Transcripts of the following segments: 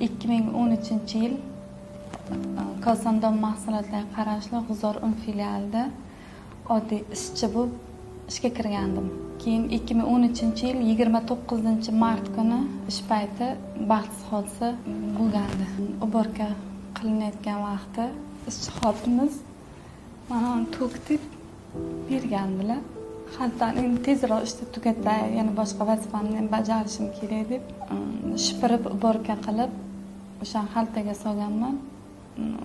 2013-yil Kosandon mahsulotlarga qarashli G'uzor filialida oddiy ishchi bo'lib ishga kirgandim. Keyin 2013-yil 29-mart kuni ish payti baxtsiz hodisa bo'lgandi. Uborka qilinayotgan vaqtda ishchi xodimimiz mana uni to'kib bergandilar. Xaltani tezroq ishni tugatay, yana boshqa vazifamni ham bajarishim kerak deb shipirib uborka qilib o'sha xaltaga solganman.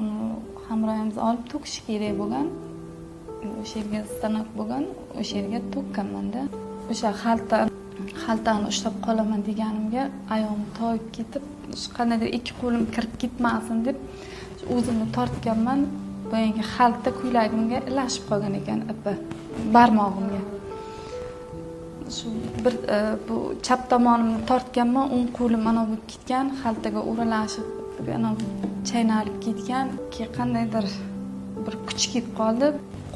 Uni hamroyimiz olib to'kish kerak bo'lgan. O'sha yerga stanok bo'lgan, o'sha yerga to'kkanman-da. O'sha xaltani ushlab qolaman deganimga oyog'im toyib ketib, qandaydir ikki qo'lim kirib ketmasin deb o'zimni tortganman. Boyagi xalta ko'ylagimga ilashib qolgan ekan ipi barmog'imga. Shu bir bu chap tomonimni tortganman, o'ng qo'lim mana bu ketgan, xaltaga o'ralashib, ana chaynalib ketgan. Keyin qandaydir bir kuch kelib qoldi.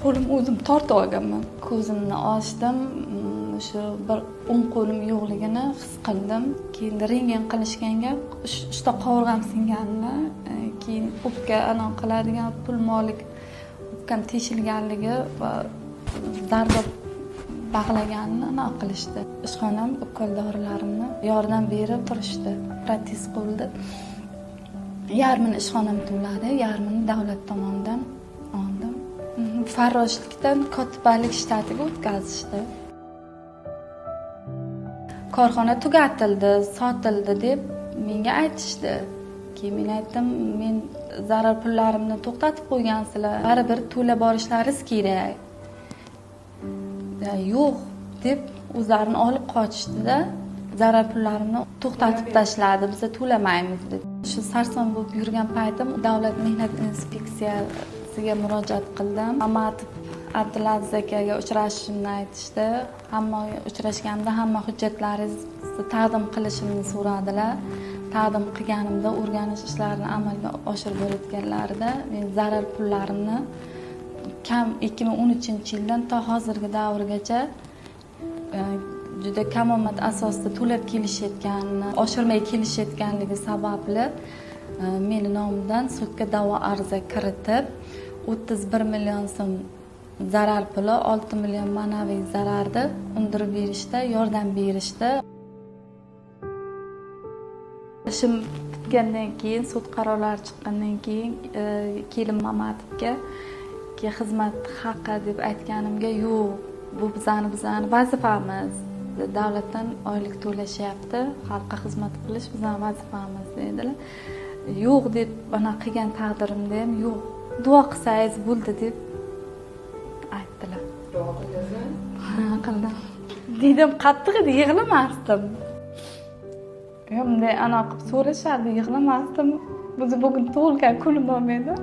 Qo'lim o'zim tortib olganman. Ko'zimni ochdim. Shu bir o'ng qo'lim yo'qligini his qildim. Keyin rentgen qilishganga usta qovurg'am singanini, keyin o'pka anon qiladigan pulmonlik o'pkam teshilganligi va zardob bog'laganini aniq qilishdi. Ishxonam ukol dorilarimni yordam berib turishdi. Protez qo'ldi. Yarmini ishxonam to'ladi, yarmini davlat tomonidan oldim. Farroshlikdan kotibalik shtatiga o'tkazishdi. Korxona tugatildi, sotildi deb menga aytishdi. Keyin men aytdim, men zarar pullarimni to'xtatib qo'ygansizlar, baribir to'lab borishlaringiz kerak. Yo'q deb o'zlarini olib qochishdi-da, zarar pullarimni to'xtatib tashladi, biz to'lamaymiz deb. Shu sarson bo'lib yurgan paytim Davlat mehnat inspeksiyasiga murojaat qildim. Mamatov Abdulaziz akaga uchrashishimni aytishdi. Hamma uchrashganda hamma hujjatlaringizni taqdim qilishimni so'radilar. Taqdim qilganimda o'rganish ishlarini amalga oshirib o'tganlarida men zarar pullarimni kam 2013-yildan to hozirgi davrgacha juda kamomad asosida to'lab kelishayotganini, oshirmay kelishayotganligi sababli meni nomimdan sudga da'vo ariza kiritib 31 million so'm zarar puli, 6 million ma'naviy zararni undirib berishda yordam berishdi. Ishim bitgandan keyin, sud qarorlari chiqqandan keyin kelim Mamatovga xizmat haqi deb aytganimga, yo'q, bu bizani vazifamiz. Davlatdan oylik to'lashyapti, xalqqa xizmat qilish bizning vazifamiz dedilar. Yo'q deb bana qilgan taqdirimda ham yo'q, duo qilsangiz bo'ldi deb aytdilar. Duo qildingizmi? Ha, qildim. Dedim, qattiq edi, yig'lamasdim. Bunday ana qilib so'rashardi, yig'lamasdim. Biz bugun tug'ilgan kunim bo'lmaydi.